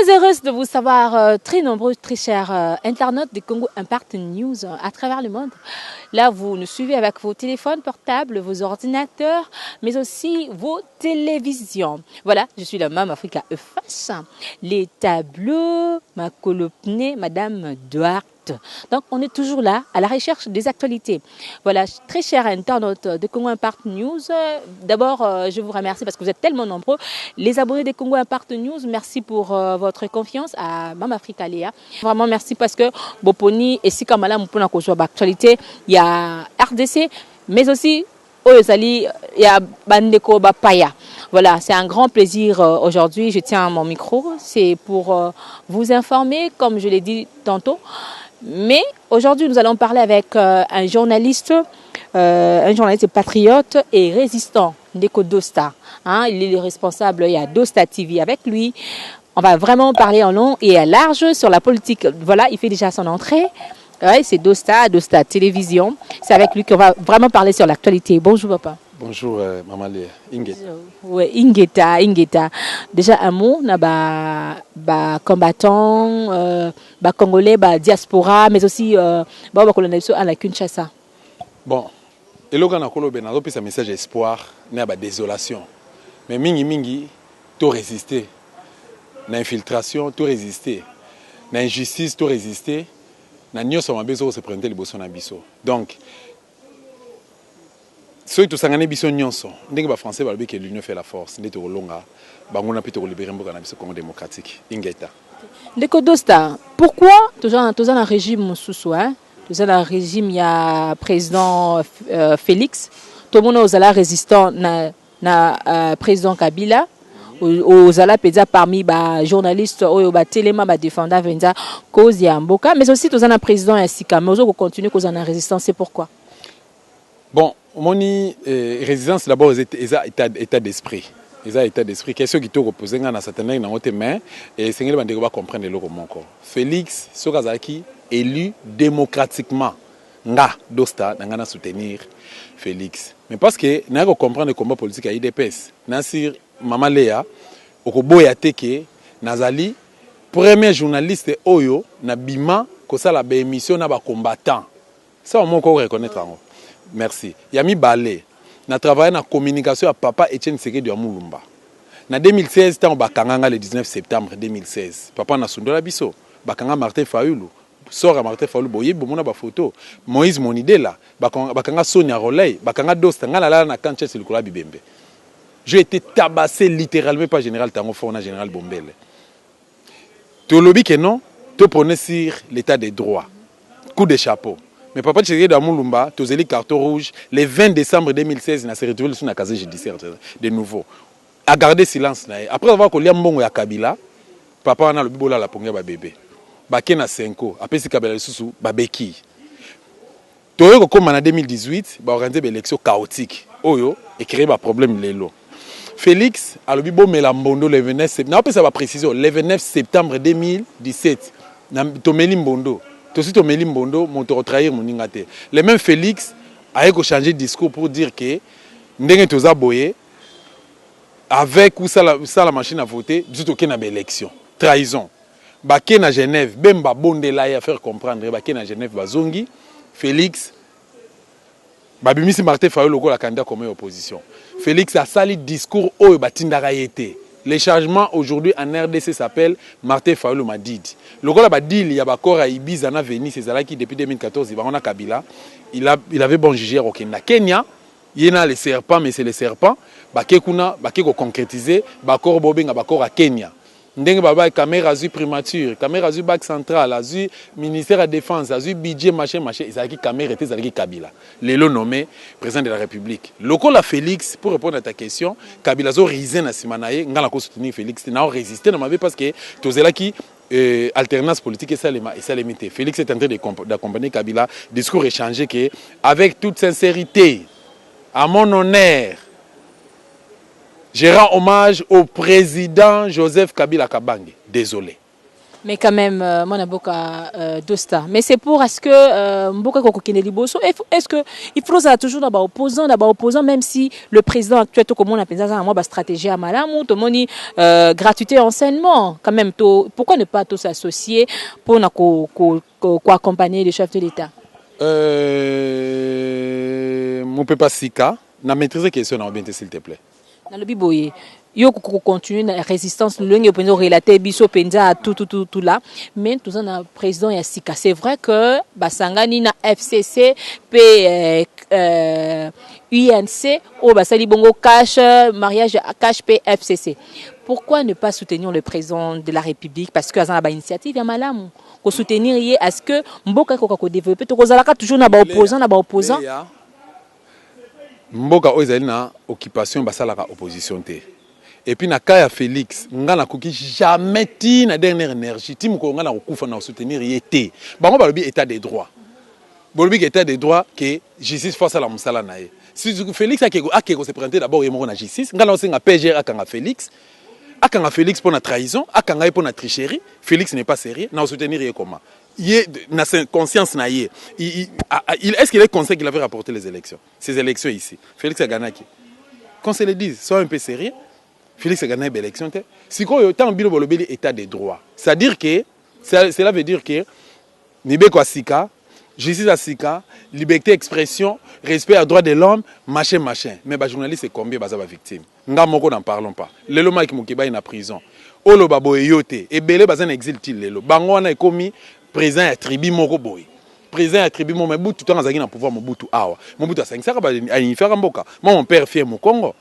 Très heureuse de vous savoir, très nombreux, très chers internautes de Congo Impact News à travers le monde. Là, vous nous suivez avec vos téléphones portables, vos ordinateurs, mais aussi vos télévisions. Voilà, je suis la Mame Africa EFAS, les tableaux, ma colopnée, Madame Duarte. Donc, on est toujours là, à la recherche des actualités. Voilà, très chers internautes de Congo Impact News, d'abord, je vous remercie parce que vous êtes tellement nombreux. Les abonnés de Congo Impact News, merci pour votre confiance à Mame Africa Léa. Vraiment, merci parce que Boponi et si Kamala Moupona Kosoa actualité, il y a RDC, mais aussi Oyosali, il y a Bandeko Bapaya. Voilà, c'est un grand plaisir aujourd'hui. Je tiens mon micro, c'est pour vous informer, comme je l'ai dit tantôt. Mais aujourd'hui, nous allons parler avec un journaliste patriote et résistant, Ndeko Dosta. Hein, il est le responsable, il y a Dosta TV avec lui. On va vraiment parler en long et à large sur la politique. Voilà, il fait déjà son entrée. Ouais, c'est Dosta Télévision. C'est avec lui qu'on va vraiment parler sur l'actualité. Bonjour papa. Bonjour Maman Léa, Ingeta. Oui, Ingeta. Déjà un mot, combattant, congolais, diaspora, mais aussi colonisation à la Kinshasa. Bon, et là on a un message d'espoir, n'a pas désolation. Mais mingi, tout résister. L'infiltration, tout résister. L'injustice, tout résister. Nous sommes besoin de se prendre les boissons biso. Donc, ceux qui sont en ambition, les Français veulent que l'union fait la force. Nous sommes longa, nous avons libéré le Congo démocratique. Ingeta. Ndeko Dosta, pourquoi toujours un régime sous toujours un régime, il y a président Félix, tout le monde est résistant na président Kabila. Aux Alapédia parmi les journalistes, les téléma, les défendants, cause Yamboka, mais aussi tous un président ainsi qu'à mesure qu'on continue cause en résistance, c'est pourquoi. Bon, mon résistance d'abord état d'esprit. Les état d'esprit, question qui te repose dans certaines dans notre main et c'est que va comprendre le comment encore. Félix Sokazaki élu démocratiquement, nga Dosta n'anga soutenir Félix. Mais parce que n'a pas comprendre le combat politique à IDPS, Nasir Mama Léa, okoboya teke nazali premier journaliste oyo na bima kosala ba émission na ba combattant. Ça on peut reconnaître en. Merci. Yami Balé, na travaillé na communication à papa Etienne Tshisekedi de Mulumba. Na 2016 tant bakanganga le 19 septembre 2016. Papa na sundola biso, bakanga Martin Fayulu. Sora Martin Fayulu boye bomona ba photo. Moïse Monidela, bakanga Sonia Roley, bakanga Dosta ngala na Kanchese likola bibembe. J'ai été tabassé littéralement par Général Tango Fona, Général Bombele. Tu lobby que non, tu prenais sur l'état des droits. Coup de chapeau. Mais papa Tshisekedi de Mulumba, tu as eu carton rouge. Le 20 décembre 2016, il s'est retrouvé sur la case judiciaire de nouveau. A garder silence. Après avoir collé un bon à Kabila, papa a le bibola la ponga ba bébé. Baké na 5 ans. Après si Kabila sous babeki. Tu as eu comme en 2018, ba organiser une élection chaotique. Oyo et créer un problème lélo. Félix a le bibo Melambondo le 29 septembre. Après ça va préciser le 29 septembre 2017. Tomeli Mbondo. Tout aussi Tomeli Mbondo mon trahir mon ingate. Le même Félix a changé de discours pour dire que ndenge toza boye avec ou ça la machine à voter, du tout qu'il y a une élection. Trahison. Baké na Genève, bemba bondela ya faire comprendre baké na Genève bazongi Félix Babimisi Martin Fayulu la candidat comme opposition. Félix a sali discours au batindara été. Le changement aujourd'hui en RDC s'appelle Martin Fayulu Madidi. Le gars a dit il y a encore à Ibiza na Venise c'est qui depuis 2014 il va en Kabila. Il avait bon jugé au Kenya. Il y a les serpents mais c'est les serpents. Bakekuna bakeko concrétiser bakor bobenga bakor à Kenya. Ndenge baba caméra azu primature, caméra azu bac central, azu ministère de la défense, azu budget machin, ezalaki caméra était ezalaki Kabila. Lelo nommé président de la République. Lokola Félix pour répondre à ta question, Kabila zo risé na simanaye ngala ko soutenir Félix, na résister na mabe parce que tozelaki alternance politique et ça limité. Félix est en train d'accompagner Kabila, discours échangé que avec toute sincérité, à mon honneur, je rends hommage au président Joseph Kabila Kabange. Désolé. Mais quand même, mon Mboka Dosta. Mais c'est pour est-ce que Mboka Kokokine Liboso, est-ce que il faut ça toujours d'abord opposant, même si le président actuel, tout comme on a pensé à moi, stratégie à Malamou, tout le monde gratuité enseignement. Quand même, pourquoi ne pas tous s'associer pour accompagner les chefs de l'État? Mon papa Sika, n'a maîtrisé question dans bien s'il te plaît. Dans le biboye. Yo continue la résistance longue pour nous relater biso penza tout là mais tout ça na président ya Sika c'est vrai que basangani na FCC p UNC au basali bongo cash mariage cash p FCC. Pourquoi ne pas soutenir le président de la République parce que azana ba initiative ya malamu ko soutenir yé est-ce que mboka ko développer to kozalaka toujours na ba opposant mboka oyezali na occupation basalaka opposition te. Et puis na kaya Félix ngana koki jamais ti na dernière énergie ti moko ngana kokufa na soutenir yete bango balobi état des droits balobi état des droits que justice face à la musala na ye si Félix akeko se présenter d'abord yemoko na justice ngana osenga PGR akanga Félix pour la trahison akanga pour la tricherie. Félix n'est pas sérieux na soutenir ye comment yé na conscience na ye est-ce qu'il est conscient qu'il avait rapporté les élections ces élections ici Félix a gagné qui qu'on se le dise sois un peu sérieux. Félix a gagné une élection. Si vous avez un état de droit, c'est-à-dire que cela veut dire que Nibeko à Sika, justice à Sika, liberté d'expression, respect à droits de l'homme, machin. Mais les journalistes, c'est combien de victimes? Nous n'en parlons pas. Les gens qui sont en prison, Olo Babo et Yote, et Belé Bazan exil Lelo. Bango a commis président à tribu Moko Boy. Président à tribu Moko Mobutu, tout le temps dans pouvoir Mobutu Awa. Mobutu a 5 ans, moi mon père fier au Congo.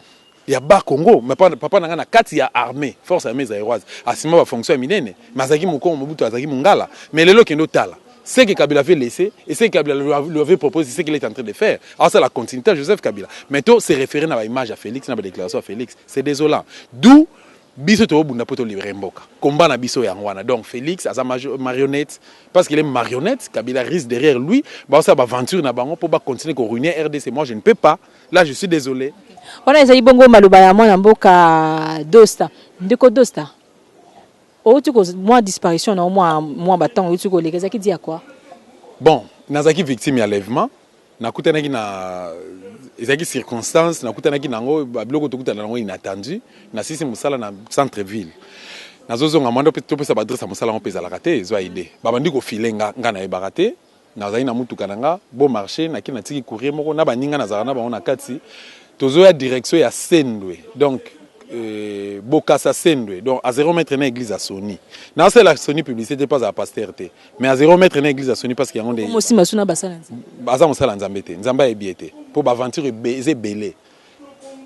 Il y a bas Congo, mais papa n'a pas de armée, force armée zaïroise. Asima va fonctionner minene. Mazaki Moukongo Mobutu Azaki Mungala. Mais les lots tala. Ce que Kabila avait laissé et ce que Kabila lui avait proposé, c'est ce qu'il est en train de faire. Alors c'est la continuité de Joseph Kabila. Mais tout c'est référé à l'image à Félix, à la déclaration à Félix. C'est désolant. D'où biso to bunda poto libérer mboka. Combat na biso ya ngwana. Donc Félix a sa marionnette parce qu'il est marionnette, Kabila risque derrière lui, bah ça va aventure na bango pour continuer à ruiner RDC. Moi je ne peux pas. Là je suis désolé. Voilà, ils ont bongo maluba ya mwana mboka Dosta. Ndeko Dosta. Moi disparition na moi battant utuko legeza ki dit à quoi? Bon, nazaki victime d'enlèvement, nakutanaki na ezaki circonstance, nakutanaki nango biloko tokutana nango inattendu, na sisi musala na centre ville. Nazozonga mwando pe topesa badresse musala on pesa la raté, zo idée. Babandi ko filenga ngana e baraté. Nazali na mutuka nanga, bon marché na kina tiki courir moko na baninga nazarana ba on a kati. Tozo ya direction ya Sendwe. Donc Bokassa Sendwe. Donc à 0 mètre na église à Sony. Na c'est la Sony publicité pas à pasteur té. Mais à 0 mètre na église à Sony parce qu'il y a des Mosi masuna basala. Baza musala nzambete. Nzamba ebiete. Pour aventure eze belé.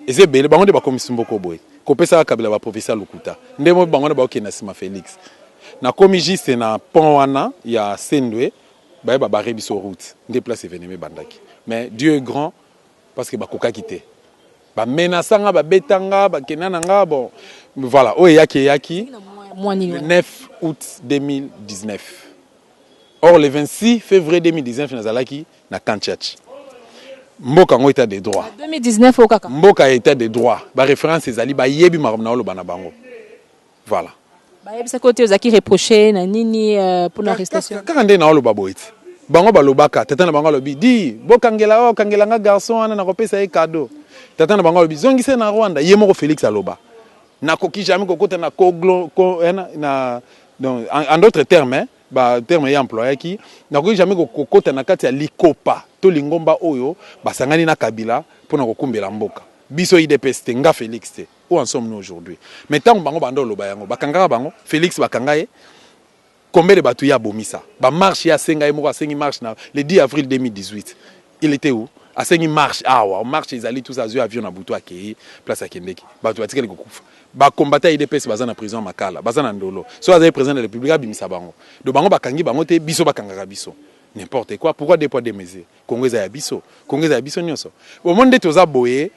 Eze belé bango de ba commission mboko boy. Kopesa Kabila ba professeur Lukuta. Ndemo bango de ba okena sima Félix. Na komi juste na pont wana ya Sendwe. Ba ba barre biso route. Déplacer veneme bandaki. Mais Dieu est grand parce que ba koka quitté. Ba menasanga ba betanga ba kenananga bon voilà o yaki le 9 août 2019. Or le 26 février 2019 nazalaki na Kanchach. Mboka ngo état de droit. 2019 au kaka. Mboka état de droit. Ba référence ezali ba yebi makamna olo bana bango. Voilà. Ba yebi sa côté ozaki reprocher na nini pour l'arrestation. Kaka nde na olo baboiti. Bango balobaka tata na bango lobi di bokangela o kangelanga garçon ana na kopesa e cadeau. Tata na bango lobi zongise na Rwanda yemoko Félix aloba. Na koki jamais kokota na koglo na donc en d'autres termes ba terme ya employé qui na koki jamais kokota na kati ya likopa to lingomba oyo basangani na Kabila pour na kokumbela mboka. Biso IDPS te nga Félix te. Où en sommes-nous aujourd'hui? Mais tant bango bando loba yango bakangaka bango Félix bakangaye. Combien de bateaux y a bomisa? Ba marche ya senga moko asengi marche na le 10 avril 2018. Il était où? Asengi marche awa, marche ils allaient tous à avion na buto akei place à Kendeki. Bato batikeli kokufa. Ba combattant IDPS baza na prison makala, baza na ndolo. So azaye président de la République bimisa bango. Do bango bakangi bango te biso bakangaka biso. N'importe quoi. Pourquoi des poids des mesures? Congo za biso. Congo za biso nyonso. Au monde de toza boye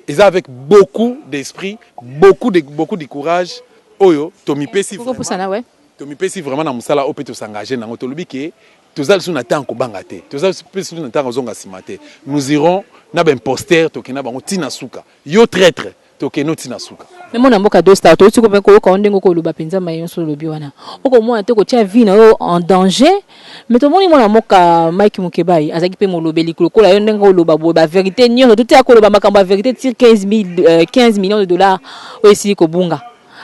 ils avec beaucoup d'esprit, beaucoup de courage. Oyo Tomi Pesi vraiment. Tomi Pesi vraiment na musala opeto s'engager na ngotolobi ke tozal suna tanko bangate. Tozal suna tanko zonga simate. Nous irons na ben poster tokena bango tina suka. Yo traître tokeno tina suka. Mais mon amour cadeau star to tu ko ko ndenge ko luba penza mayon so lobi wana oko mo ate ko tia vie na yo en danger mais to moni mon amour ka Mike Mukebai azaki pe mo lobeli ko la yo ndenge ko luba bo ba vérité nyo tout ya ko luba makamba vérité tire 15 millions de dollars aussi ko bunga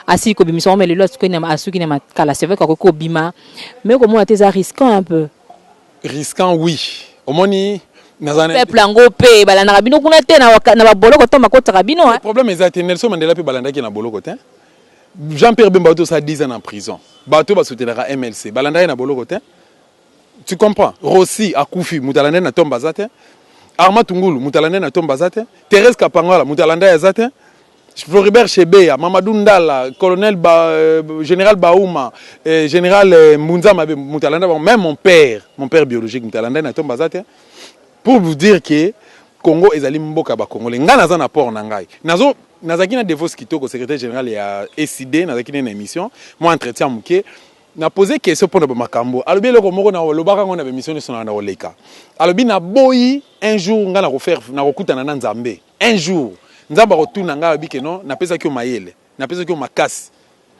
asi ko bimisa mais le lot ko na asuki na makala c'est vrai ko bima mais comment ate ça risquant un peu risquant oui omoni peuple ango pe balanda rabino kuna te na ba boloko to makota rabino le problème est Nelson Mandela pe balanda ki na boloko te Jean-Pierre Bemba to ça 10 ans en prison bato ba soutenira MLC balanda na boloko te tu comprends Rossi akufi mutalanda na tomba zate Arma Tungulu mutalanda na tomba zate Thérèse Kapangola mutalanda ya zate Floribert Chebeya Mamadou Ndala colonel général Baouma général Munza Mabe mutalanda même mon père biologique mutalanda na tomba zate. Pour vous dire que Congo ezali mboka ba Congolais nga naza na port na ngai nazaki na Devos Kitoko secrétaire général ya SID nazaki na émission moi entretien muke na poser question pour na makambo alobi loko moko na lobaka ngona ba émission ne sona na oleka alobi na boyi un jour nga na refaire na kokutana na Nzambe un jour Nzamba rotuna nga alobi que non na pesa ki o mayele na pesa ki o makasi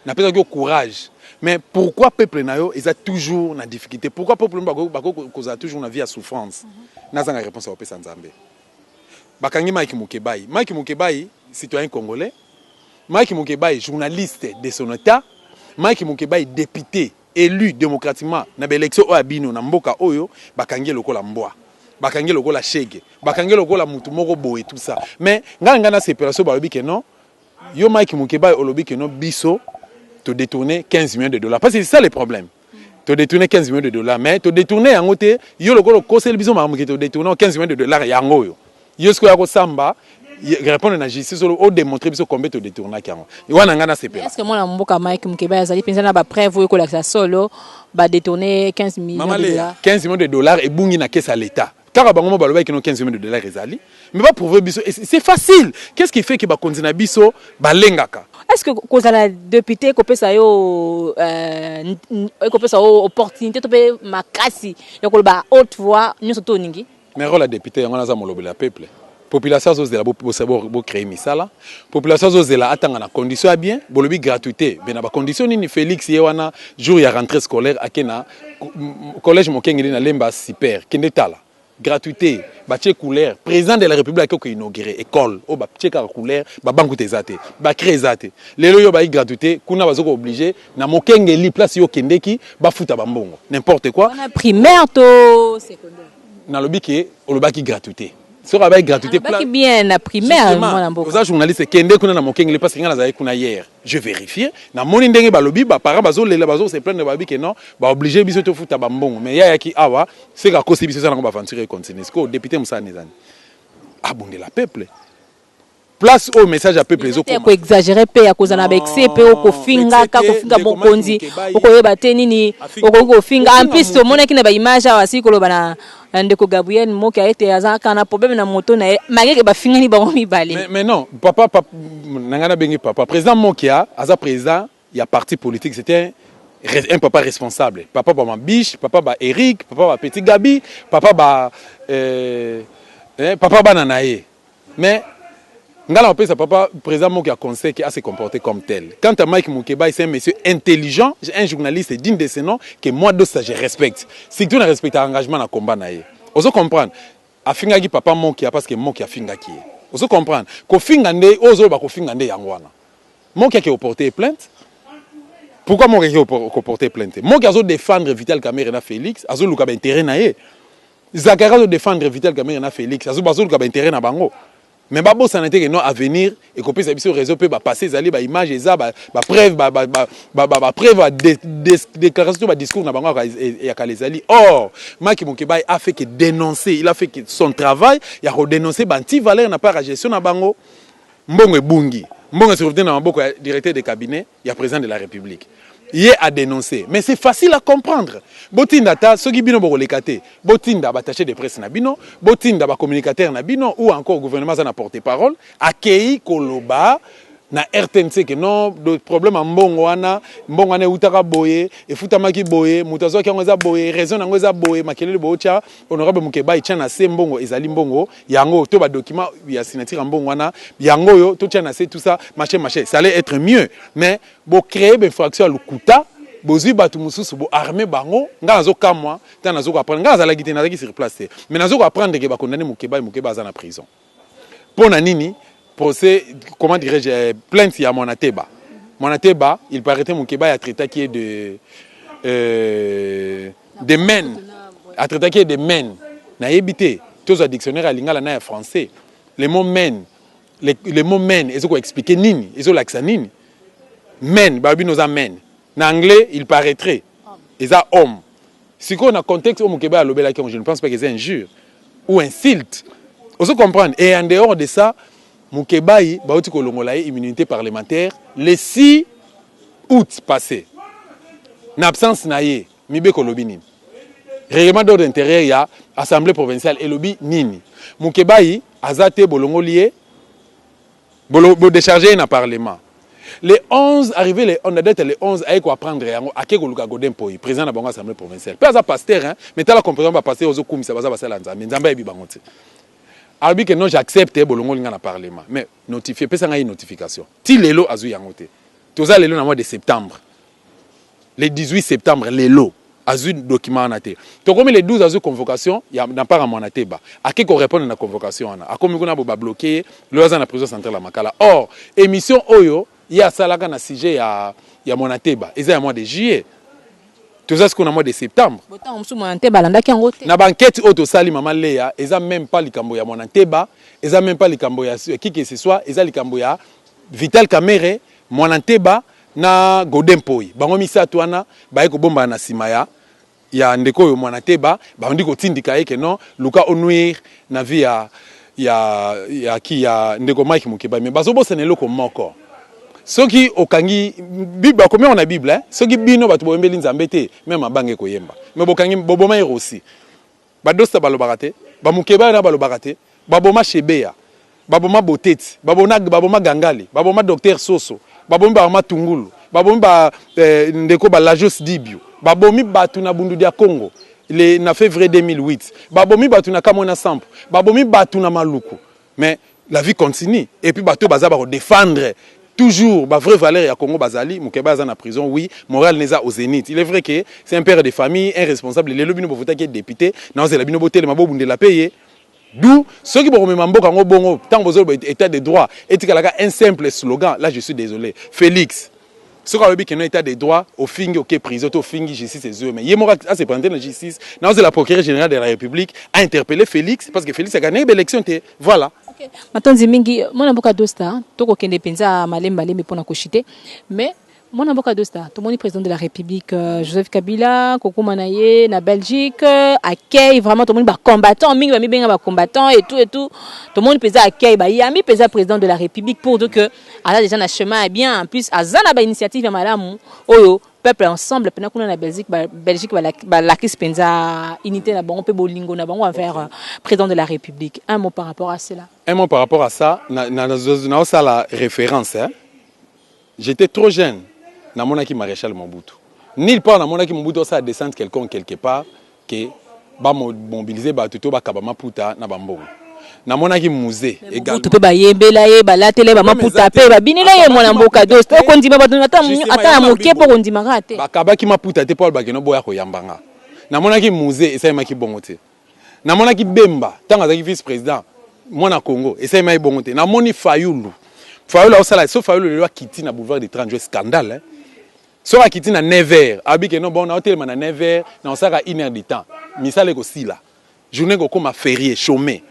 na pesa ki o courage. Mais pourquoi peuple nayo est toujours na difficulté? Pourquoi peuple cause toujours na vie à souffrance? Naza na réponse au pesa Nzambe. Bakangi Mike Mukebai. Mike Mukebai, citoyen congolais. Mike Mukebai, journaliste de son état. Mike Mukebai, député élu démocratiquement na élection abino na mboka oyo bakangi lokola mbwa. Bakangi lokola shege. Bakangi lokola mutu moko boye tout ça. Mais ngana séparation balobi que non. Yo Mike Mukebai olobi que non biso te détourner 15 millions de dollars. Parce que c'est ça le problème. Te détourner 15 millions de dollars. Mais te détourner en côté, yo le conseil biso mamu te détourner 15 millions de dollars yango yo. Yo ce ko samba répondre na justice au démontrer biso combien te détourner kango. Wana ngana c'est est-ce que moi na mboka Mike Mukebai azali penza na ba preuve ko la solo ba détourner 15 millions de dollars. 15 millions de dollars et bungi na caisse à l'état. Car bango baloba ki no 15 millions de dollars ezali. Mais pas prouver biso c'est facile. Qu'est-ce qui fait que ba konzina biso ba lengaka? Est-ce que quand la député kopesa yo kopesa opportunité to pe makasi ya ko ba haute voix nyoso to ningi mais rôle la député yango naza molobela peuple population zozela bo créer misala population zozela atanga na condition ya bien bolobi gratuité mais na ba condition nini Félix yewana jour ya rentrée scolaire akena collège mokengeli na Lemba super kende tala gratuité batie couleur président de la république ko inaugurer école o ba tie ka couleur ba banku tezate ba créer zate lelo yo ba gratuité kuna bazoko obligé na mokengeli place yo kendeki ba futa ba mbongo n'importe quoi on a primaire to secondaire na lobiki olobaki gratuité sur la gratuité place bien la primaire moi aux journalistes kende kuna na mokengeli parce que ngana za kuna hier je vérifie na moni ndenge balobi ba para bazo lela bazo se plaindre ba bi que non ba obligé biso to futa ba mbongo mais ya ki awa c'est ka kosi biso ça na ba aventure continuer ko député Moussa Nezani abonde la peuple place au message à peuple les autres ko exagérer pe ya kozana ba excès pe ko finga ka ko finga bonkonzi ko yeba te nini ko finga en plus to mona ki na ba image awa si ko lo bana ndeko Gabriel Moki a été azaka na problème na moto na malgré ba finga ni ba mi balé mais non papa nangana bengi papa président Mokia aza président il y a parti politique c'était un papa responsable papa ba Mabiche papa ba Eric papa ba Petit Gabi papa ba papa ba Nanaye mais ngala on peut sa papa président Moki a conseillé qu'il a se comporté comme tel. Quant à Mike Mukebai, c'est un monsieur intelligent, un journaliste digne de ce nom que moi de ça je respecte. Si tu ne respectes l'engagement dans combat naé. Oso comprendre. Afinga ki papa Moki parce que Moki a finga ki. Oso comprendre. Ko finga ndé ozo ba ko finga ndé yangwana. Moki a qui porté plainte. Pourquoi Moki a porté plainte? Moki a défendre Vital Kamerhe na Félix, azo luka ba intérêt naé. Zakara a défendre Vital Kamerhe na Félix, azo bazo luka ba intérêt na bango. Mais babo ça n'était que non à venir et qu'on puisse sur réseau peut passer les images et ça preuve preuve déclaration discours na bango et à les ali or Mike Mukebai a fait que dénoncer il a fait que son travail il a redénoncé banti valeur n'a pas la gestion na bango mbongo bungi mbongo sur na mboko directeur de cabinet il y a président de la République il est à dénoncer mais c'est facile à comprendre botinda ta soki bino bokolekate botinda attaché de presse na bino botinda ba communicateur na bino ou encore gouvernement ça na porter parole accueilli koloba na RTNC que non de problème en mbongo wana utaka boye efutamaki boye mutazo ki ngoza boye raison na ngoza boye makelele bocha honorable Mukeba itcha na se mbongo ezali mbongo yango to ba document ya signature mbongo wana yango yo to tcha na se tout ça machin ça allait être mieux mais bo créer be fraction lukuta bozui batu mususu bo armé bango nga nazo kamwa ta nazo ko apprendre nga zala gite na ki sur place mais nazo ko apprendre que ba condamner Mukeba za na prison pona nini procès, comment dirais-je, plainte à Monateba. Monateba, il paraît que Mukeba a traité qui est de men. A traité qui est de men. Na évité. Tous les dictionnaires à l'ingala na français. Les mots men. Les mots men, ils ont expliqué nini. Ils ont l'accent nini. Men, babi nous amène. En anglais, il paraîtrait. Ils ont homme. Si on a contexte où Mukeba a lobé je ne pense pas que c'est injure ou insulte. Vous comprenez. Et en dehors de ça, Mukebai bauti kolongola immunité parlementaire le 6 août passé. En absence naie, mibe kolobi nini. Règlement d'ordre intérieur ya assemblée provinciale et lobi nini. Mukebai azate bolongolié bolo décharger na parlement. Le 11 arrivé on a date le 11 aiko apprendre yango akeko luka godin poi président na bango assemblée provinciale. Pas à pasteur hein, mais tala compréhension ba pasteur ozo kumisa baza basala nzambe nzamba ebi bangote. Alors que non j'accepte bolongo linga na parlement mais notifier pesa nga une notification ti lelo azu yangote toza lelo na mois de septembre le 18 septembre lelo azu document na te to comme le 12 azu convocation ya na para Monateba akiko répondre na convocation ana akomi kuna bo ba bloquer le aza na prison centrale la Makala or émission oyo ya salaka na sujet ya Monateba eza ya mois de juillet. Tout ça, c'est qu'on a mois de septembre. Na banquette auto sali maman Léa, ils ont même pas likambo ya Monateba, ils ont même pas likambo ya qui que ce soit, ils ont likambo ya Vital Kamerhe, Monateba na Godin Poi. Bango misato wana ba eko bomba na simaya ya ndeko yo Monateba, ba ndiko tindika eke non, luka onuir na vie ya ki ya ndeko Mike Mukeba, mais bazo bossa ne loko moko. Soki okangi Bible comme on a Bible hein soki bino batu bombeli nzambe te même abange koyemba mais bokangi boboma aussi badosta balobaka te bamukeba na balobaka te baboma shebeya baboma boteti baboma gangali baboma docteur Soso babomi ba matungulu babomi ba ndeko ba Lajos Dibio babomi batu na bundu dia Congo na février 2008 babomi batu na Kamona Sample babomi batu na Maluku mais la vie continue et puis batu baza ba défendre toujours, ma vraie valeur à Congo Bazali, Mukeba est en prison, oui, moral n'est pas au zénith. Il est vrai que c'est un père de famille, un responsable, il est le bino pour voter qui est député, non, c'est la bino boté, le mabo bunde la payer. D'où, ceux qui vont me mambo quand on bon, tant que vous avez état de droit, et tu as un simple slogan, là je suis désolé, Félix. Ce qu'on a dit qu'il y a un état de droit, au fingi, ok, prison, au fingi, justice, c'est eux. Mais il y a c'est pendant la justice, non, c'est la procureure générale de la République, a interpellé Félix, parce que Félix a gagné l'élection, voilà. Matanzi mingi mwana mboka dosta toko kende penza malemba lembe pona koshite mais mwana mboka dosta tout le président de la République Joseph Kabila kokoma na ye na Belgique accueille vraiment tout le monde ba combattant mingi ba mi benga ba combattant et tout tout le monde penza accueille ba yami penza président de la République pour dire que ala déjà na chemin est bien en plus azana ba initiative ya malamu oyo peuple ensemble pendant qu'on a la Belgique la crise penza unité na bango pe bolingo na bango envers président de la République. Un mot par rapport à cela. Un mot par rapport à ça, na ça la référence hein. J'étais trop jeune na monaki maréchal Mobutu. Nulle part na monaki Mobutu ça descendre quelqu'un quelque part que ba mobiliser ba tuto ba kabama puta na bambongo. Na monaki musée également. Tu peux ba yembela ye ba la télé ba maputa pe ba binela ye mwana mboka dosto ko ndima ba ata moke po ko ndima rate. Ba kabaki maputa te Paul bakeno boya ko yambanga. Na monaki musée esa maki bongo te. Na monaki Bemba tanga zaki vice président mwana Congo esa maki bongo te. Na moni Fayulu. Fayulu osala so Fayulu le loi kiti na boulevard des 30 scandale hein. So a kiti na 9h abi ke no bon na hôtel na 9h na osaka 1 heure de temps. Misale ko sila. Journée ko comme férié chômé.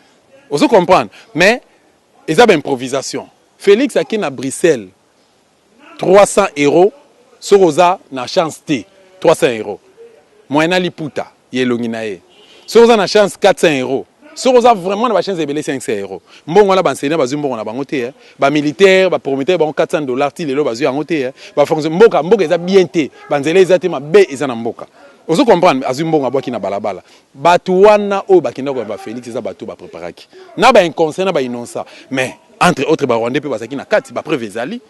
Vous comprenez? Mais, ils ont une improvisation. Félix a qui à Bruxelles 300 €, Soroza na chance T 300 €. Moyena Liputa, Yelonginae. Soroza na chance 400 €. Soroza vraiment na chance de 500 €. Mbongo na banseigner bazumbo na bangote ba militaire, ba prometteur ba $400 ti lelo bazu yangote ba fonctionnaire mboka eza bien te. Banzele eza te mabe eza na mboka. Vous comprenez, Azumbonga boki na balabala. Batu wana o bakenda ko ba Félix eza batu ba préparaki. Na ba inconscient na ba innocent. Mais entre autres Rwandais pe bazaki na kati ba preuve ezali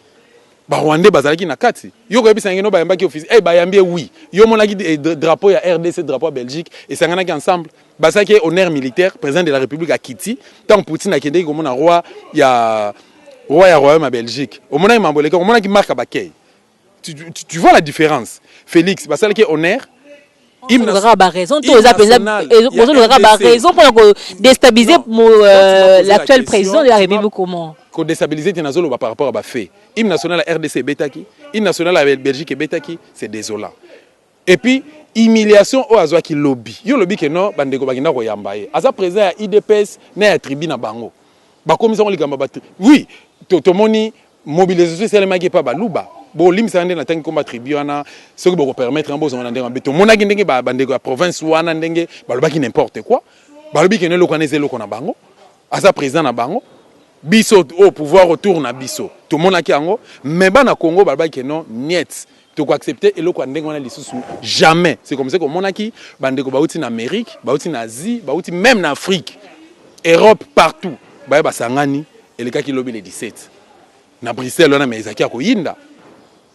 Rwandais bazalaki na kati yo ko yebisa ngeno bayambaki office bayambie oui yo monaki drapeau ya RDC drapeau ya Belgique et sanganaki ensemble basaki honneur militaire président de la République à Kiti tant Poutine akendeki komona roi ya royaume à Belgique au monaki mamboleka au monaki marque bakay tu vois la différence Félix basalaki honneur il aura raison tout les raison pour déstabiliser l'actuel président de la République comment ko déstabiliser tinazolo par rapport à ba fait hymne national à RDC betaki hymne national à Belgique betaki c'est désolant et puis humiliation au azwa ki lobby yo lobby ke no bandeko bakinda ko yambaye aza président ya IDPS na ya tribu na bango ba commission likamba ba oui to moni mobilisation seulement qui pas baluba bon limisa ndenge na tangi komba tribu wana ce qui peut permettre en bozo ndenge beto monaki ndenge ba bandeko ya province wana ndenge balobaki n'importe quoi balobi ke ne lo connaissez lo kona bango aza président na bango biso au pouvoir autour na biso tout monde aki yango mais bana Congo balobaki non niet to ko accepter eloko ndenge wana lisusu jamais c'est comme ça que monaki bandeko bauti na Amérique bauti na Asie bauti même na Afrique Europe partout ba sangani elekaki lobi le 17 na Bruxelles na mezaki ya koyinda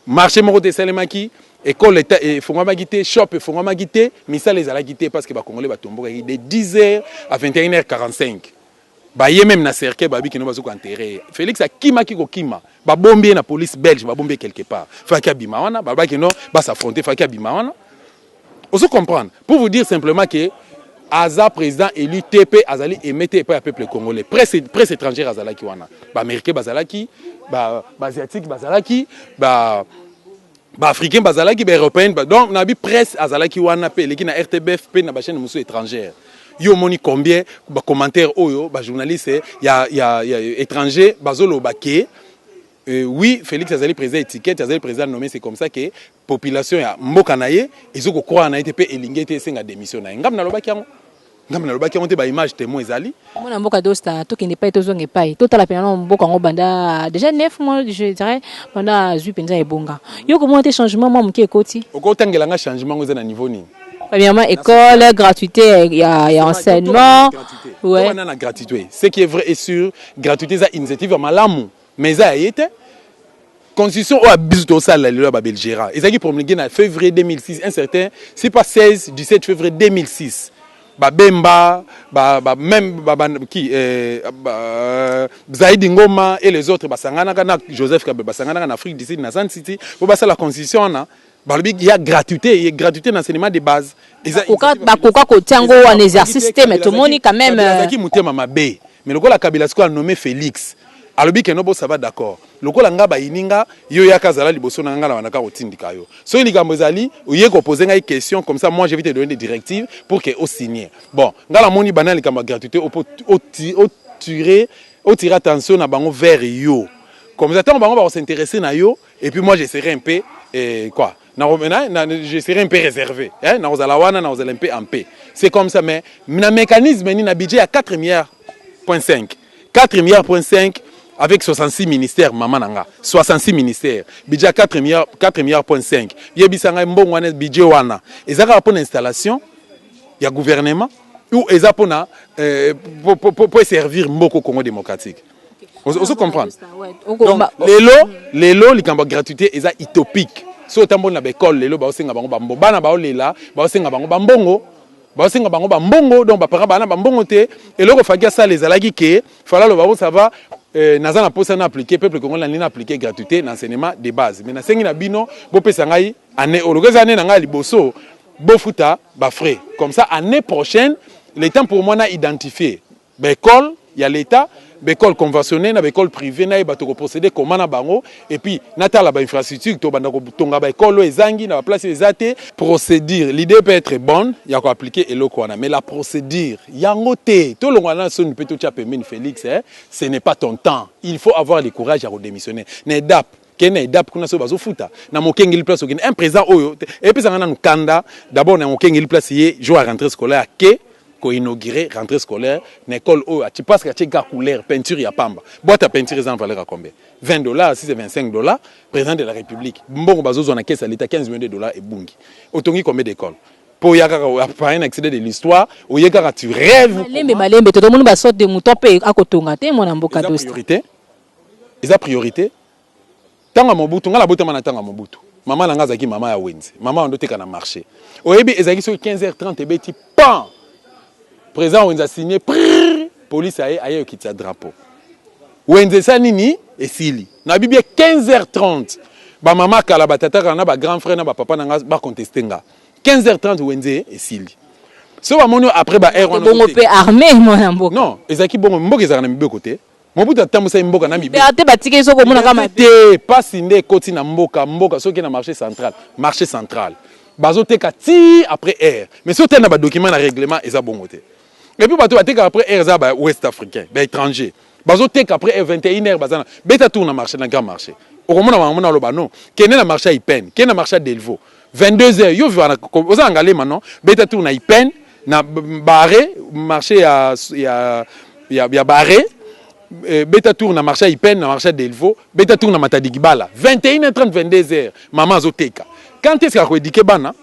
marché moko te salemaki école état et fongomaki te shop et fongomaki te misala ezalaki te parce que ba congolais batombokaki de 10h à 21h45 ba ye même na cercle babi kino bazo ko enterrer Félix akimaki ko kima ba bombier na police belge ba bombier quelque part faki abima wana ba kino ba s'affronter faki abima wana on se comprendre pour vous dire simplement que Aza président élu TP Azali émetté par le peuple congolais presse étrangère Azalaki wana ba américain bazalaki ba asiatique bazalaki ba africain bazalaki ba européen donc na bi presse Azalaki wana pe leki na RTBF pe na ba chaîne musu étrangère yo moni combien ba commentaire oyo ba journaliste ya étranger bazolo baké oui Félix Azali président étiquette Azali président nommé c'est comme ça que population ya mboka naye ezoko croire na été pe elingete senga démission na ngam na lobaki yango ngam na lobaki yango te ba image témoin ezali mona mboka dosta to kende pa to zonge pa to tala pena mboka ngo banda déjà 9 mois je dirais banda zu penza ebonga yo comment te changement moi mki ekoti okotangela nga changement ngo na niveau ni premièrement école gratuité il y a enseignement ouais on a la gratuité ce qui est vrai et sûr gratuité za initiative malamu mais ça été constitution au abus de ça la loi Belgéra et ça qui promulgué en février 2006 un certain c'est pas 16 17 février 2006 ba Bemba même qui Zaïdi Ngoma et les autres basangana kana Joseph Kabila basangana en Afrique d'ici na San City pour passer la constitution na il y a gratuité d'enseignement de base koka kotiango en exercice mais tout le monde quand même qui mutema mabe mais le la Kabila a nommé Félix alobi ke nobo ça va d'accord lokola nga ba ininga yo yaka zala liboso na nga na wanaka otindika yo so likambo ezali oye ko poser ngai question comme ça moi je vais te donner des directives pour que au signer bon nga la moni banal likambo gratuité au tirer attention na bango vers yo comme ça tant bango va s'intéresser na yo et puis moi je serai un peu quoi je serai un peu réservé hein na ozala wana na ozala un peu en paix c'est comme ça mais na mécanisme ni na budget à 4 milliards point 5 4 milliards point 5 avec 66 ministères maman nanga 66 ministères budget 4 milliards point 5 yebisanga mbongo wana budget wana ezaka pour l'installation il y a gouvernement ou eza pona pour servir mboko Congo démocratique on se comprend donc lelo likambo gratuité eza utopique so tambo na école lelo ba osenga bango bambo bana ba olela ba osenga bango bambongo basenga bango bambongo donc bapara bana bambongo te eloko fakia ça les alaki ke fala lo babo ça va naza na posa na appliquer peuple congolais na appliquer gratuité d'enseignement de base mais na sengi na bino bo pesa ngai année ologeza année na ngai liboso bo futa ba frais comme ça année prochaine l'état pour moi na identifier l'école il y a l'état l'école conventionnelle na l'école privée na ba to procéder comment na bango et puis natala ba infrastructure to banda ko tonga ba école ezangi na ba place ezate procédure l'idée peut être bonne il y a ko appliquer eloko wana mais la procédure yango te to longwana so ni peut to chapemeni Félix hein ce n'est pas ton temps il faut avoir le courage à redémissionner na DAP kene DAP kuna so bazofuta na mokengeli place okene un président oyo et puis ça na kanda d'abord na mokengeli place yé jour à rentrée scolaire ke ko inaugurer rentrée scolaire l'école où tu passes que tu as couleur peinture ya pamba boîte à peinture en valeur à combien $20 si c'est $25 président de la République mbongo bazozo na caisse à l'état $15 millions et bungi otongi combien d'écoles pour yaka par un accès de l'histoire ou yaka tu rêves malembe tout le monde ba sorte de mouton pe akotonga te mon mboka dosta eza priorité tanga mobutu ngala botama na tanga mobutu maman nanga zaki maman ya wenze maman ndo teka na marché oyebi ezaki so 15h30 ebeti pan président wenze a signé police aye okitsa drapeau wenze sa nini esili na bibia 15h30 ba mama kala batata na ba grand frère na ba papa nanga ba contester nga 15h30 wenze esili so ba monio après ba air on bon pe armé mon mboka non ezaki bon mboka ezaka na mibeko te mobutu atambusa mboka na mibeko ate batike so ko mona kama te pasi nde koti na mboka soki na marché central bazoteka ti après air mais so te na ba document na règlement eza bongo te et puis bato bateka après air za ba ouest africain ba étranger bazoteka après air 21h bazana beta tourne na marché na grand marché okomona mamona loba non kene na marché Ipen kene na marché Delvaux 22h yo vivana oza ngale maintenant beta tourne na Ipen na barré marché ya barré beta tour na marché Ipen na marché Delvaux beta tour na Matadigibala 21h30 22h maman azoteka quand est-ce qu'on éduquer bana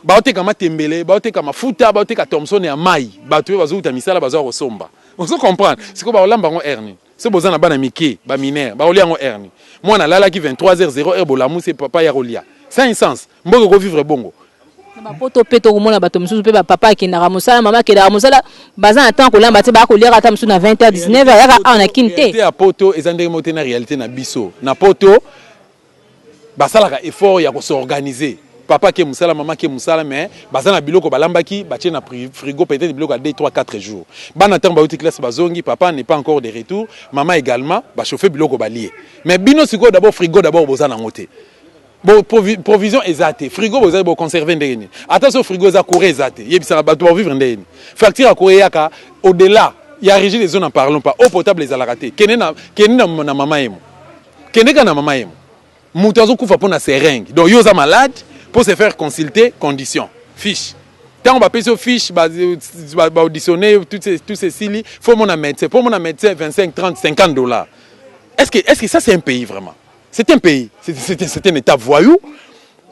baoteka matembele baoteka mafuta baoteka Thomson ya mai bato bazuta misala bazo resomba on se comprendre c'est que ba olamba ngo erni c'est bozana bana mike ba mineur ba olia ngo erni moi na lala ki 23h0 bolamu c'est papa ya rolia sans sens mboko ko vivre bongo ba poto peto ko mona bato mususu pe ba papa ki na mosala mama ki na mosala baza na temps ko lamba te ba ko lira ata musu na 20h 19h ya on a kinte te a poto ezandenge mote na réalité na biso na poto basala ka effort ya ko s'organiser papa qui est moussala, maman qui est moussala, mais bazana biloko balambaki, batie na frigo peut-être biloko à 2, 3, 4 jours. Banatan baouti classe bazongi, papa n'est pas encore de retour, maman également, ba chauffer biloko balié. Mais bino siko d'abord frigo d'abord bozana ngote. Bon provision exacte, frigo bozali bo conserver ndeni. Attention frigo za courir exacte. Yebisa ba to vivre ndeni. Facture à courir yaka au-delà, il y a régime des zones en parlons pas. Eau potable les alaraté. Kenena na maman emo. Keneka na maman emo. Moutazo kufa pona seringue. Donc yo za malade pour se faire consulter, conditions, fiche. Quand on va payer sur fiche, va auditionner tous ces signes, il faut mon médecin. Pour mon médecin, 25, 30, 50 $. Est-ce que ça c'est un pays vraiment? C'est un pays, c'est un état voyou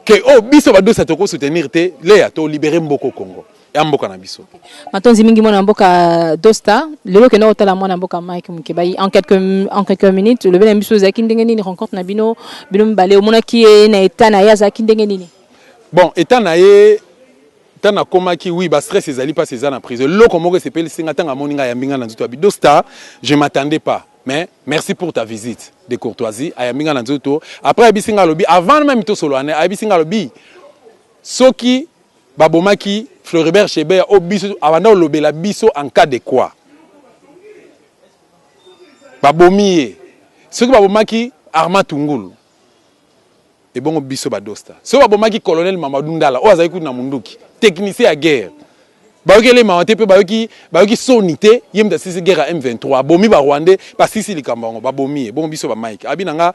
que oh biso ba do sa toko soutenir te les ato libérer mboko Congo. Ya mboka na biso. Matonzi mingi mona mboka Dosta, lelo ke na otala mona mboka Mike Mukebai en quelques minutes le bel biso za kindenge ni rencontre na bino mbale o mona ki na état na ya za kindenge ni. Bon, étant naé, tant na komaki oui, ba stress ezali pas ces en prison. Loko moko s'appelle Singata moninga ya mbinga na nzuto abi Dosta, je m'attendais pas. Mais merci pour ta visite de courtoisie à mbinga na nzuto. Après abisinga lobi avant même to solo ane abisinga lobi soki babomaki Floribert Cheber obiso avanda lobela biso en cas de quoi. Babomiye. Soki babomaki Armand Tungulu. Et bon biso badosta so babomaki colonel Mamadou Ndala o azali kuna munduki technicien à guerre bayoki le mawate pe bayoki sonité yemda sisi guerre à M23 bomi ba Rwandais ba sisi likambango babomi bon biso ba Mike abinanga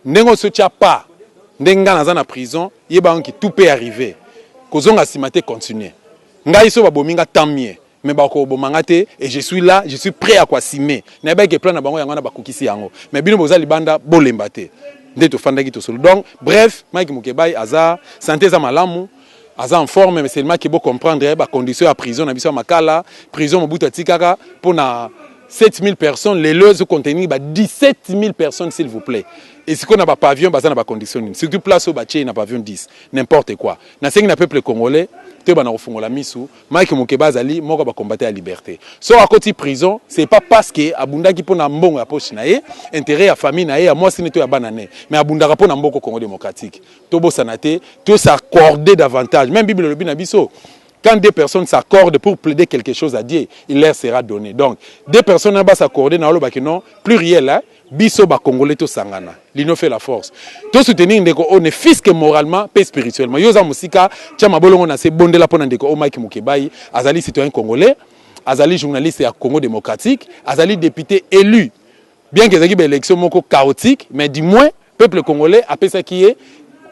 ndengo so tia pas ndenga naza na prison yeba onki tout peut arriver kozonga simate continuer ngai so babominga tant mieux mais bako bomanga te et je suis là je suis prêt à quoi simer na ba ke plan na bango yango na bakukisi yango mais bino bozali banda bolemba te. Donc, bref, Mike Mukebai, Aza, santé za malamu, Aza en forme, mais c'est le mec qui peut comprendre les conditions à prison, à Makala, prison Mobutu Tikaka, pour 7000 personnes, les leurs contenus, 17 000 personnes, s'il vous plaît. Et si on n'a pas pavillon, on n'a pas condition. Si tu places au bâtiment, on n'a pas pavillon 10, n'importe quoi. Dans le peuple congolais, tu vas la misou, Mike Mukebai Zali, moi, va combattre la liberté. So à côté prison, c'est pas parce que Abunda qui peut na mbongo ya poche nae, intérêt à famille nae, à moi c'est neto ya banane, mais Abunda rappo na mboko Congo démocratique. Tobo sanate, tout s'accorder davantage. Même Bible le bina biso. Quand deux personnes s'accordent pour plaider quelque chose à Dieu, il leur sera donné. Donc, deux personnes ne vont s'accorder dans le bakino pluriel, hein, biso ba congolais to sangana. L'union fait la force. Tout soutenir ndeko on est fisque moralement et spirituellement. Yoza musika, chama bolongo na se bonde la pona ndeko o Mike Mukebai, azali citoyen congolais, azali journaliste à Congo démocratique, azali député élu. Bien que zaki ba élection moko chaotique, mais du moins peuple congolais a ça qui est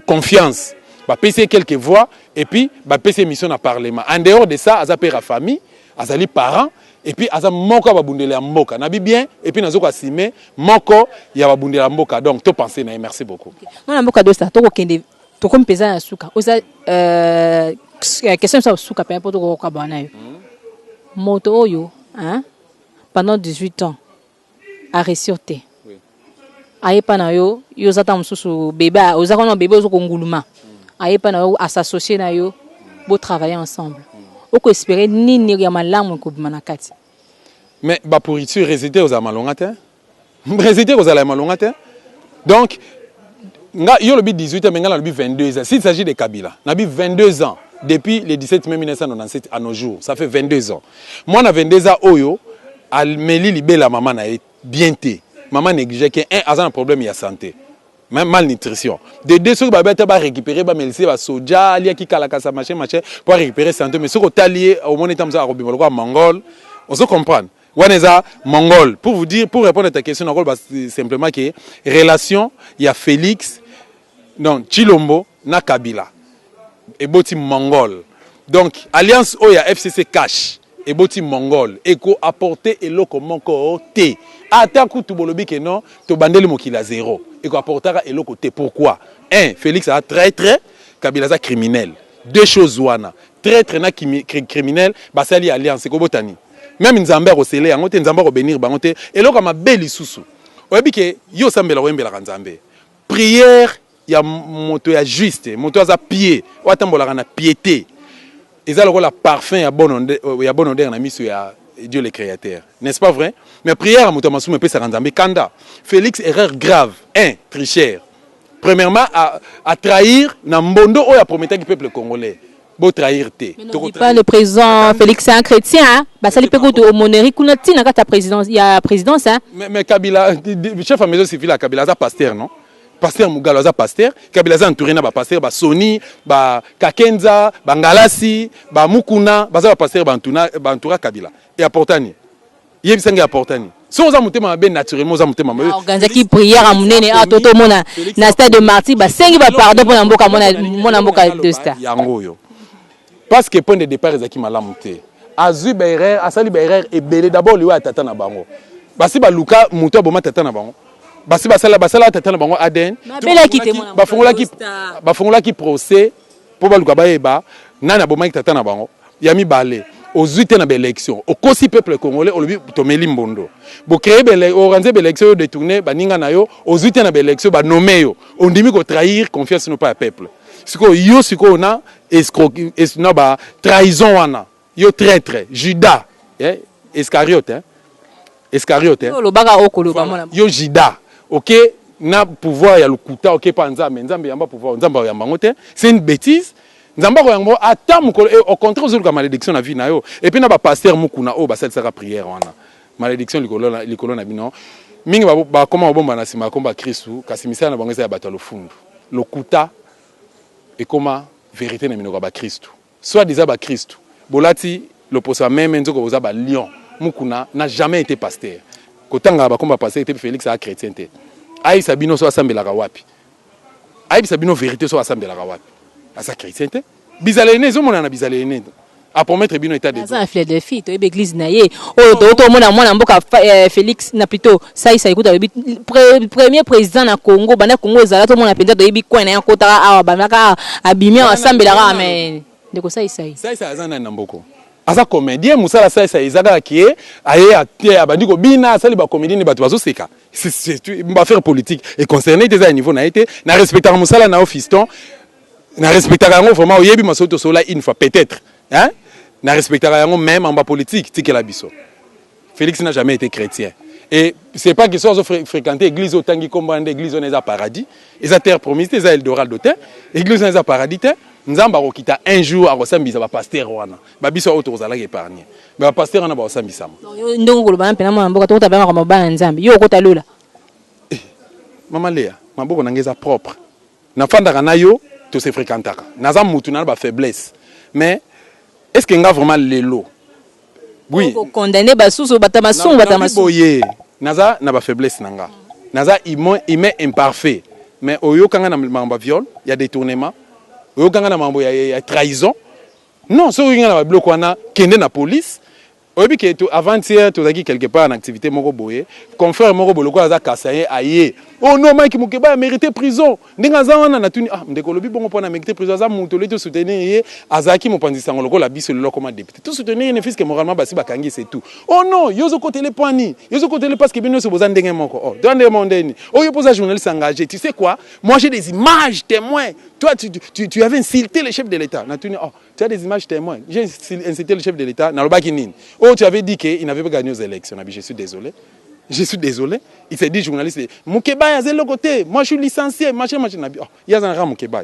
confiance. Va passer quelques voix et puis va passer mission à parlement. En dehors de ça, aza père à famille, azali parents et puis aza moko ba bundele ya mboka. Nabi bien et puis nazo kasime moko ya ba bundele ya mboka. Donc to penser na merci beaucoup. Mona mboka dosta to ko kende to ko mpeza ya suka. Oza question ça suka pe pour to ko ka bana yo. Moto oyo, hein? Pendant 18 ans à ressortir. Oui. ayepa na yo yo zata mususu bébé ozaka na bébé ozo konguluma ayepa na yo à s'associer na yo bo travailler ensemble oko espérer nini ya malamu ko manakati mais ba pourriture résider aux amalongata résider aux amalongata donc nga yo le 18 ans mais nga le 22 ans s'il s'agit de Kabila na 22 ans depuis le 17 mai 1997 à nos jours ça fait 22 ans moi na 22 ans oyo al meli libela maman na bien té maman néglige que un a un problème de santé même malnutrition de deux choses ba récupérer ba melisi ba soja ali ki kala kasa machin pour récupérer santé mais ce que lié au monde tam ça robimo quoi mongol on se comprendre waneza mongol pour vous dire pour répondre à ta question encore simplement que relation il y a Félix non Chilombo na Kabila et boti mongol donc alliance o ya FCC cash et boti mongol et ko apporter eloko moko te ata kutu bolobi que non to bandeli mokila zéro et ko apportera eloko te pourquoi un Félix a traître Kabila za criminel deux choses wana traître na criminel basali alliance ko botani même nzambe ko sele yango te nzambe ko bénir bango te eloko ma beli susu oyebi ke yo sambela wembela nzambe prière ya moto ya juste moto aza pied o atambola na piété ils ont le parfum ya bon odeur na miso ya Dieu le créateur n'est-ce pas vrai mais prière à moto masuma pe sa nzambe kanda Félix erreur grave un tricheur premièrement à trahir na mbondo o ya promettre du peuple congolais beau trahir te pas le président Félix c'est un chrétien hein bah ça lui peut au moneri kuna tina ka ta présidence il y a présidence hein mais Kabila chef à maison civile à Kabila za pasteur non pasteur Mugalo za pasteur Kabila za entouré na ba pasteur ba Soni ba Kakenza ba Ngalasi ba Mukuna ba za pasteur ba entoura Kabila et apportani yebi sanga apportani so za mutema ben naturellement za mutema organiser qui prière à munene a toto mona na stade de martyr ba sengi ba pardon pour mboka mona mboka de star yango yo parce que point de départ ezaki malamu te azui ba erreur asali ba erreur ebele d'abord liwa atata na bango basi ba luka muto boma tata na bango basi basala tata na bango ADN bafongola ki procès pour baluka bayeba nana boma tata na bango ya mibale aux na ba élection au kosi peuple congolais au lobi tomeli mbondo bo créer organiser ba élection détourner baninga na yo aux na ba élection ba nommer yo on dimi ko trahir confiance no pas peuple siko yo siko na escroquerie na ba trahison wana yo traître Judas Iscariote yo Judas OK na pouvoir ya lukuta OK pa nzambe yamba pouvoir nzambe yamba ngote c'est une bêtise nzambe ko yango ata mukolo au contraire ozuluka malédiction na vie na yo et puis na ba pasteur mukuna o ba sala prière wana malédiction likolo na bino mingi ba koma bomba na sima komba Kristu kasi misala na bango ya bato lofundu lokuta et comment vérité na minoko ba Kristu soit déjà ba Kristu bolati l'opposé même nzoko oza ba lion mukuna n'a jamais été pasteur kotanga ba komba pasteur était Félix a chrétien te ai sabino so asambelaka wapi ai sabino vérité so asambelaka wapi asa chrétien te bizalene zo mona na bizalene à promettre bino état de ça fait des filles to église na ye o to mona mona mboka Félix na plutôt ça ikuta premier président na Congo bana Congo ezala to mona penza to yebi kwa na yakota awa banaka abimia asambelaka mais ndeko ça azana na mboko asa comédien musala ça izaka qui aye até abandi ko bina sali ba comédien ni bato bazoseka c'est une affaire politique et concerné des à niveau na été na respecter musala na fiston na respecter yango vraiment oyebi masoto sola une fois peut-être hein na respecter yango même en bas politique tike la biso Félix n'a jamais été chrétien et c'est pas que soit fréquenter église autangi komba église on est paradis et à terre promise des Eldorado terre église on est paradis nzamba kokita un jour akosambisa ba pasteur wana ba biso auto kozala épargner ba pasteur wana ba osambisa ndongo koloba mpena mwana mboka to tabanga kwa mabana nzambe yo kota lola mama Léa maboko nangeza propre na fandaka na yo to se fréquentaka naza mutu na ba faiblesse mais est-ce que nga vraiment lelo oui condamner basusu batamasu boye naza na ba faiblesse nanga naza humain imparfait mais oyo kanga na mamba viol il y a détournement oyo kanga na mambo ya trahison non so yinga na bloc wana kende na police oyebi ke avant-hier tozaki quelque part en activité moko boye confrère moko boloko aza kasaye aye oh non Mike Mukeba a mérité prison ndinga za wana na tuni ndeko lobi bongo pona mérité prison aza muto le to soutenir ye azaki mopanzi sango loko la biso le comme député tout soutenir ne fisque moralement basi bakangi c'est tout oh non yozo côté les poignées yozo côté les parce que bino se boza ndenge moko oh dans des mondeni oh yo posa journaliste engagé tu sais quoi moi j'ai des images témoins toi tu avais insulté le chef de l'État na tuni oh tu as des images témoins j'ai insulté le chef de l'État na lobaki nini oh tu avais dit qu'il n'avait pas gagné aux élections je suis désolé. Je suis désolé. Il s'est dit journaliste. Mukeba, il a côté. Moi, je suis licencié. Machin. Oh, il y a un Mukeba.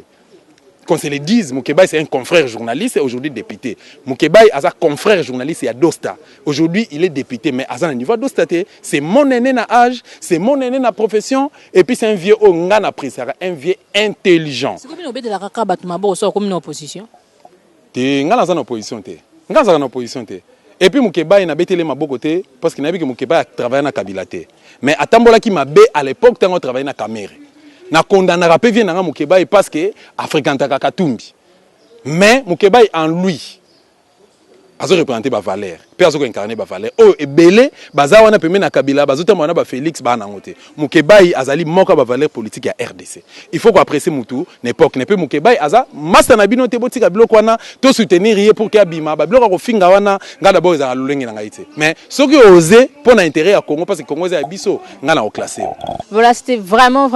Qu'on se le dise, Mukeba, c'est un confrère journaliste et aujourd'hui député. Mukeba, c'est un confrère journaliste et à Dosta. Aujourd'hui, il est député, mais à un niveau Dosta, c'est mon aîné na âge, c'est mon aîné na profession, et puis c'est un vieux ongana pris, un vieux intelligent. C'est comme une obédience de la Kaka Batumabo, comme une opposition. T'es en opposition, t'es. En opposition, t'es. Et puis Mukeba il n'a pas les maboko côté parce qu'il n'a vu que Mukeba a travaillé dans Kabila té. Mais atambola qui m'a bé à l'époque tant on travaillait dans Camère. Na condamné rapé vient dans Mukeba parce que africain ta katumbi. Mais Mukeba en lui. Azo représenter ba valeur. Pe azo incarner ba valeur. Oh et belé baza wana pemé na Kabila bazo tamba ba Félix ba na ngote. Mukeba azali moka ba valeur politique ya RDC. Il faut qu'on apprécie mutu n'époque ne peut Mukeba aza master na bino te botika biloko wana to soutenir yé pour que abima ba biloko ko finga wana nga d'abord za lolenge na ngaité. Mais ce qui osé pour l'intérêt à Congo parce que Congo za biso nga na au classé. Voilà, c'était vraiment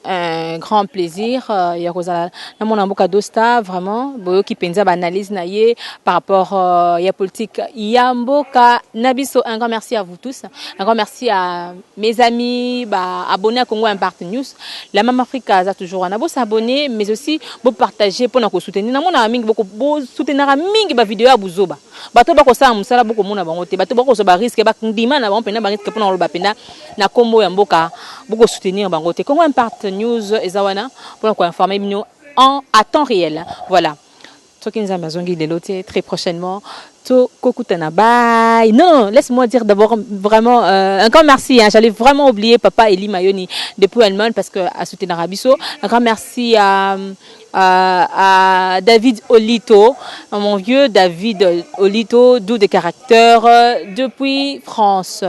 un grand plaisir ya kozala na mona mboka Dosta vraiment boyo ki penza ba analyse na yé par rapport ya politique Yamboka Nabiso. Un grand merci à vous tous. Un grand merci à mes amis abonnés à Congo Impact News. La Mama Africa a toujours un s'abonner, mais aussi pour partager pour nous soutenir. Na mona mingi beaucoup soutenir mingi ba vidéo à buzoba. Bato ba ko sa musala beaucoup mona bangote. Bato ba ko so ba risque ba ndima na ba pena ba risque pour na ba pena na Kombo Yamboka beaucoup soutenir bangote. Congo Impact News ezawana pour nous informer en à temps réel. Voilà. Très prochainement. Bye. Non, laisse-moi dire d'abord vraiment un grand merci. J'allais vraiment oublier Papa Eli Mayoni depuis Allemagne parce que à soutenir Arabiso. Un grand merci à David Olito, mon vieux David Olito, doux de caractère depuis France.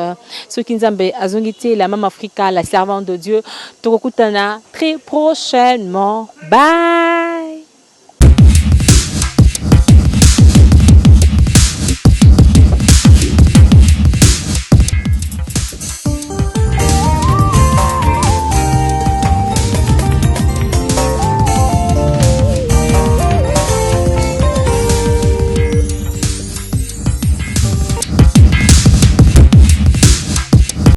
Sokinzambe Azongité, la Mama Africa, la servante de Dieu. Tokokutana très prochainement. Bye.